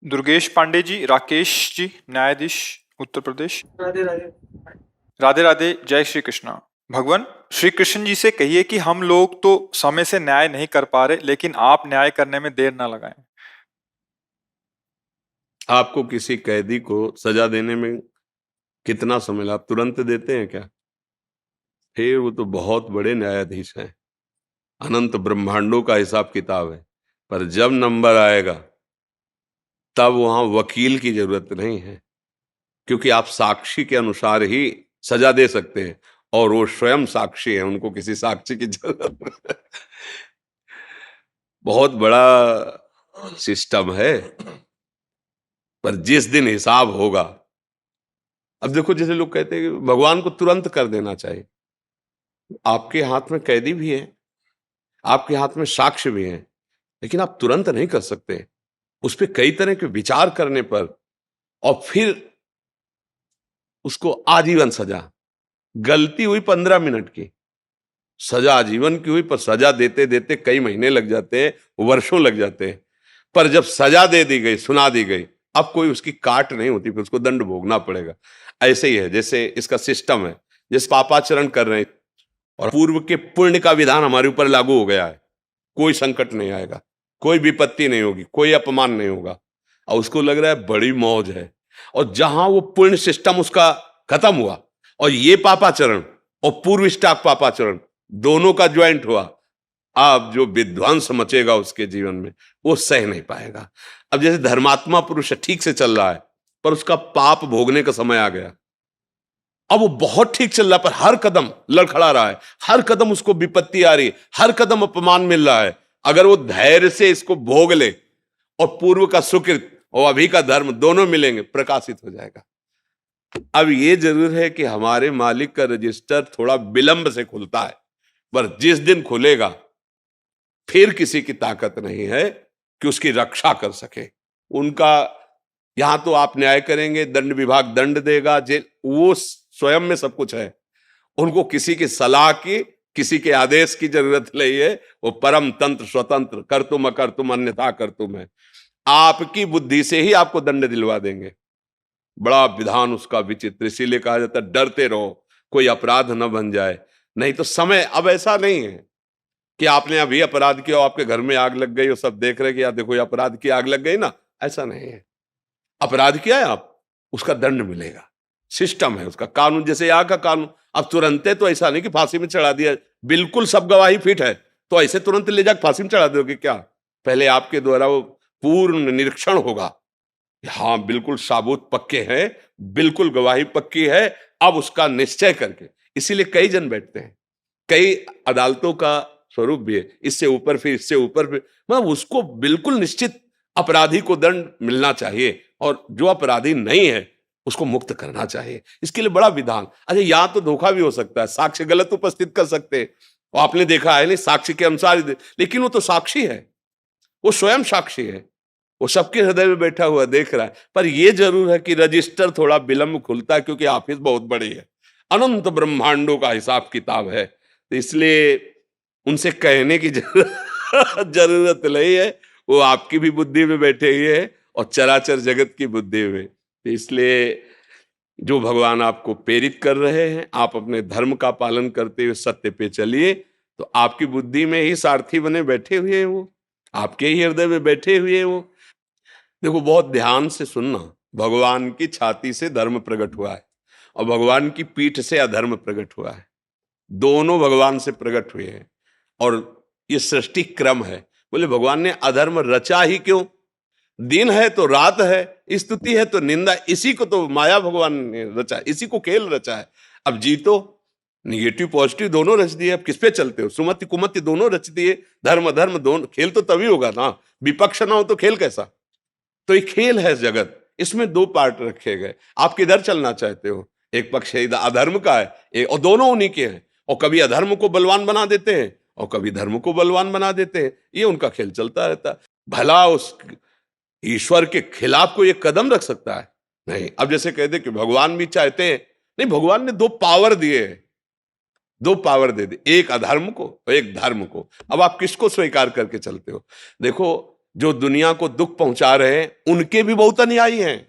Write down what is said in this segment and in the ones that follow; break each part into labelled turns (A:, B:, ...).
A: दुर्गेश पांडे जी, राकेश जी, न्यायाधीश, उत्तर प्रदेश।
B: राधे राधे।
A: राधे राधे, जय श्री कृष्णा। भगवान श्री कृष्ण जी से कहिए कि हम लोग तो समय से न्याय नहीं कर पा रहे, लेकिन आप न्याय करने में देर ना लगाएं।
C: आपको किसी कैदी को सजा देने में कितना समय लगा? आप तुरंत देते हैं क्या? फिर वो तो बहुत बड़े न्यायाधीश हैं, अनंत ब्रह्मांडों का हिसाब किताब है। पर जब नंबर आएगा तब वहां वकील की जरूरत नहीं है, क्योंकि आप साक्षी के अनुसार ही सजा दे सकते हैं, और वो स्वयं साक्षी है, उनको किसी साक्षी की जरूरत नहीं। बहुत बड़ा सिस्टम है। पर जिस दिन हिसाब होगा, अब देखो, जैसे लोग कहते हैं कि भगवान को तुरंत कर देना चाहिए। आपके हाथ में कैदी भी है, आपके हाथ में साक्ष्य भी है, लेकिन आप तुरंत नहीं कर सकते। उस पर कई तरह के विचार करने पर, और फिर उसको आजीवन सजा। गलती हुई 15 मिनट की, सजा आजीवन की हुई, पर सजा देते देते कई महीने लग जाते हैं, वर्षों लग जाते हैं। पर जब सजा दे दी गई, सुना दी गई, अब कोई उसकी काट नहीं होती, फिर उसको दंड भोगना पड़ेगा। ऐसे ही है, जैसे इसका सिस्टम है, जैसे पापाचरण कर रहे हैं और पूर्व के पुण्य का विधान हमारे ऊपर लागू हो गया है, कोई संकट नहीं आएगा, कोई विपत्ति नहीं होगी, कोई अपमान नहीं होगा, और उसको लग रहा है बड़ी मौज है। और जहां वो पुण्य सिस्टम उसका खत्म हुआ और ये पापाचरण और पूर्व स्टाक पापाचरण दोनों का ज्वाइंट हुआ, अब जो विध्वंस मचेगा उसके जीवन में, वो सह नहीं पाएगा। अब जैसे धर्मात्मा पुरुष ठीक से चल रहा है, पर उसका पाप भोगने का समय आ गया। अब वो बहुत ठीक चल रहा है, पर हर कदम लड़खड़ा रहा है, हर कदम उसको विपत्ति आ रही है, हर कदम अपमान मिल रहा है। अगर वो धैर्य से इसको भोग ले और पूर्व का सुकृत और अभी का धर्म दोनों मिलेंगे, प्रकाशित हो जाएगा। अब ये जरूर है कि हमारे मालिक का रजिस्टर थोड़ा विलंब से खुलता है, पर जिस दिन खुलेगा फिर किसी की ताकत नहीं है कि उसकी रक्षा कर सके। उनका यहां तो आप न्याय करेंगे, दंड विभाग दंड देगा, जेल, वो स्वयं में सब कुछ है। उनको किसी की सलाह की, किसी के आदेश की जरूरत नहीं है। वो परम तंत्र स्वतंत्र, कर तुम अकर तुम अन्यथा कर तुम है। आपकी बुद्धि से ही आपको दंड दिलवा देंगे। बड़ा विधान उसका विचित्र, इसीलिए कहा जाता है डरते रहो कोई अपराध न बन जाए। नहीं तो समय अब ऐसा नहीं है कि आपने अभी अपराध किया और आपके घर में आग लग गई और सब देख रहे कि यार देखो ये अपराध की आग लग गई ना, ऐसा नहीं है। अपराध किया है आप, उसका दंड मिलेगा, सिस्टम है उसका, कानून जैसे यहाँ का कानून। अब तुरंत तो ऐसा नहीं कि फांसी में चढ़ा दिया, बिल्कुल सब गवाही फिट है तो ऐसे तुरंत ले जाकर फांसी में चढ़ा दोगे क्या? पहले आपके द्वारा वो पूर्ण निरीक्षण होगा, हाँ बिल्कुल साबूत पक्के हैं, बिल्कुल गवाही पक्की है, अब उसका निश्चय करके। इसीलिए कई जन बैठते हैं, कई अदालतों का स्वरूप भी है, इससे ऊपर फिर इससे ऊपर फिर, मतलब उसको बिल्कुल निश्चित अपराधी को दंड मिलना चाहिए, और जो अपराधी नहीं है उसको मुक्त करना चाहिए। इसके लिए बड़ा विधान। अच्छा, यहां तो धोखा भी हो सकता है, साक्ष्य गलत उपस्थित कर सकते हैं, और आपने देखा है नहीं साक्ष्य के अनुसार ही लेकिन वो तो साक्षी है, वो स्वयं साक्षी है, वो सबके हृदय में बैठा हुआ देख रहा है। पर यह जरूर है कि रजिस्टर थोड़ा विलंब खुलता है, क्योंकि ऑफिस बहुत बड़ी है, अनंत ब्रह्मांडों का हिसाब किताब है। तो इसलिए उनसे कहने की जरूरत नहीं है, वो आपकी भी बुद्धि में बैठे हुए है और चराचर जगत की बुद्धि में। तो इसलिए जो भगवान आपको प्रेरित कर रहे हैं, आप अपने धर्म का पालन करते हुए सत्य पे चलिए, तो आपकी बुद्धि में ही सारथी बने बैठे हुए हैं, वो आपके ही हृदय में बैठे हुए हैं वो। देखो, बहुत ध्यान से सुनना, भगवान की छाती से धर्म प्रकट हुआ है और भगवान की पीठ से अधर्म प्रकट हुआ है, दोनों भगवान से प्रकट हुए हैं। और ये सृष्टि क्रम है। बोले भगवान ने अधर्म रचा ही क्यों? दिन है तो रात है, स्तुति है तो निंदा, इसी को तो माया भगवान ने रचा, इसी को खेल रचा है। अब जीतो, निगेटिव पॉजिटिव दोनों रच दिए, अब किस पे चलते हो? सुमति कुमति दोनों रच दिए, धर्म अधर्म दोनों। खेल तो तभी होगा ना, विपक्ष ना हो तो खेल कैसा? तो ये खेल है जगत, इसमें दो पार्ट रखे गए। आप किधर चलना चाहते हो? एक पक्ष अधर्म का है, और दोनों उन्हीं के हैं, और कभी अधर्म को बलवान बना देते हैं और कभी धर्म को बलवान बना देते हैं। ये उनका खेल चलता रहता है। भला उस ईश्वर के खिलाफ कोई एक कदम रख सकता है? नहीं। अब जैसे कहते कि भगवान भी चाहते हैं, नहीं, भगवान ने दो पावर दिए, दो पावर दे दी, एक अधर्म को और एक धर्म को। अब आप किसको स्वीकार करके चलते हो? देखो, जो दुनिया को दुख पहुंचा रहे हैं उनके भी बहुत अनुयायी हैं,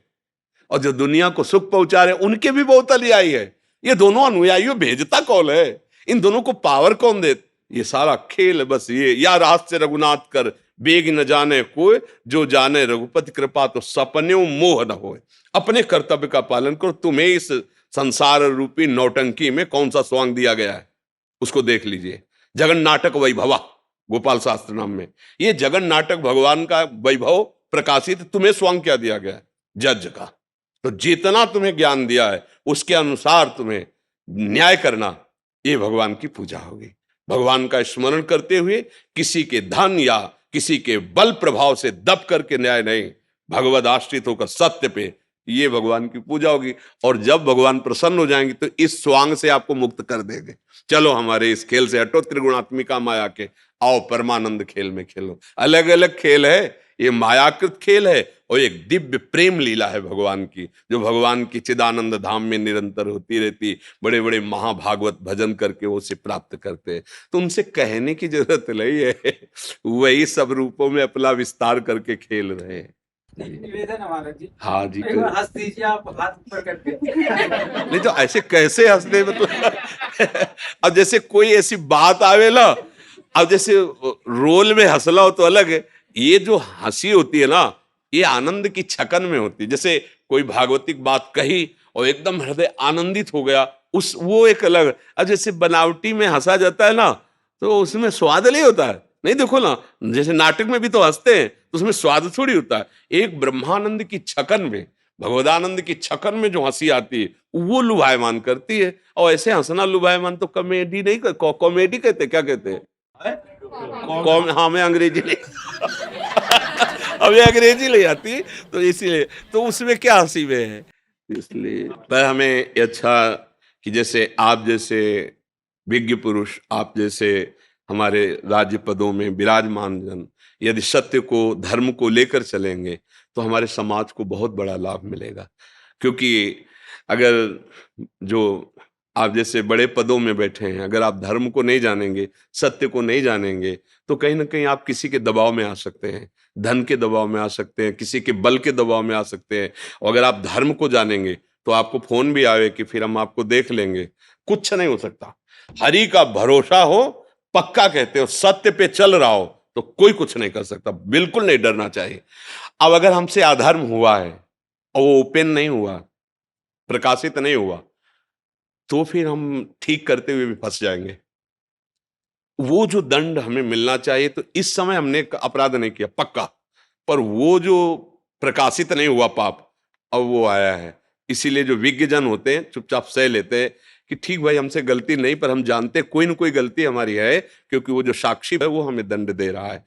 C: और जो दुनिया को सुख पहुंचा रहे हैं उनके भी बहुत अनुयायी है। ये दोनों अनुयायियों भेजता कौन है? इन दोनों को पावर कौन दे? ये सारा खेल बस ये, या रहस्य रघुनाथ कर बेग न जाने कोई, जो जाने रघुपति कृपा तो सपने मोह न होए। अपने कर्तव्य का पालन करो। तुम्हें इस संसार रूपी नौटंकी में कौन सा स्वांग दिया गया है उसको देख लीजिए। जगन नाटक वैभवा, गोपाल शास्त्र नाम में ये जगन नाटक भगवान का वैभव प्रकाशित, तुम्हें स्वांग क्या दिया गया है? जज का। तो जितना तुम्हें ज्ञान दिया है उसके अनुसार तुम्हें न्याय करना, ये भगवान की पूजा होगी। भगवान का स्मरण करते हुए किसी के धन या किसी के बल प्रभाव से दब करके न्याय नहीं, भगवद आश्रित होकर सत्य पे, ये भगवान की पूजा होगी। और जब भगवान प्रसन्न हो जाएंगे तो इस स्वांग से आपको मुक्त कर देंगे। चलो हमारे इस खेल से हटो, त्रिगुणात्मिका माया के, आओ परमानंद खेल में खेलो। अलग अलग खेल है, ये मायाकृत खेल है और एक दिव्य प्रेम लीला है भगवान की, जो भगवान की चिदानंद धाम में निरंतर होती रहती। बड़े बड़े महाभागवत भजन करके वो उसे प्राप्त करते हैं। तो उनसे कहने की जरूरत नहीं है, वही सब रूपों में अपना विस्तार करके खेल रहे हैं।
B: निवेदन है महाराज जी,
C: हाँ जी,
B: एक बार हंस दीजिए आप, हाथ ऊपर करके।
C: नहीं तो ऐसे कैसे हंसते मतलब अब जैसे कोई ऐसी बात आवे ना, अब जैसे रोल में हंसला हो तो अलग है, ये जो हंसी होती है ना, ये आनंद की छकन में होती है। जैसे कोई भागवतिक बात कही और एकदम हृदय आनंदित हो गया, उस वो एक अलग। अब जैसे बनावटी में हंसा जाता है ना, तो उसमें स्वाद नहीं होता है। नहीं देखो ना, जैसे नाटक में भी तो हंसते हैं तो उसमें स्वाद थोड़ी होता है। एक ब्रह्मानंद की छकन में, भगवदानंद की छकन में जो हंसी आती है वो लुभायमान करती है। और ऐसे हंसना लुभायमान तो कॉमेडी नहीं, कॉमेडी कहते, क्या कहते हैं? हाँ, मैं अंग्रेजी नहीं अभी अंग्रेजी ले आती, तो इसीलिए तो उसमें क्या हंसी में है। इसलिए पर हमें अच्छा कि जैसे आप जैसे विज्ञ पुरुष, आप जैसे हमारे राज्य पदों में विराजमान जन यदि सत्य को, धर्म को लेकर चलेंगे तो हमारे समाज को बहुत बड़ा लाभ मिलेगा। क्योंकि अगर जो आप जैसे बड़े पदों में बैठे हैं, अगर आप धर्म को नहीं जानेंगे, सत्य को नहीं जानेंगे, तो कहीं ना कहीं आप किसी के दबाव में आ सकते हैं, धन के दबाव में आ सकते हैं, किसी के बल के दबाव में आ सकते हैं। और अगर आप धर्म को जानेंगे तो आपको फोन भी आवे कि फिर हम आपको देख लेंगे, कुछ नहीं हो सकता। हरि का भरोसा हो, पक्का कहते हो, सत्य पे चल रहा हो तो कोई कुछ नहीं कर सकता। बिल्कुल नहीं डरना चाहिए। अब अगर हमसे अधर्म हुआ है और वो ओपन नहीं हुआ, प्रकाशित नहीं हुआ, तो फिर हम ठीक करते हुए भी फंस जाएंगे। वो जो दंड हमें मिलना चाहिए, तो इस समय हमने अपराध नहीं किया पक्का, पर वो जो प्रकाशित नहीं हुआ पाप, अब वो आया है। इसीलिए जो विज्ञ जन होते हैं चुपचाप सह लेते हैं कि ठीक भाई, हमसे गलती नहीं, पर हम जानते कोई ना कोई गलती हमारी है, क्योंकि वो जो साक्षी है वो हमें दंड दे रहा है।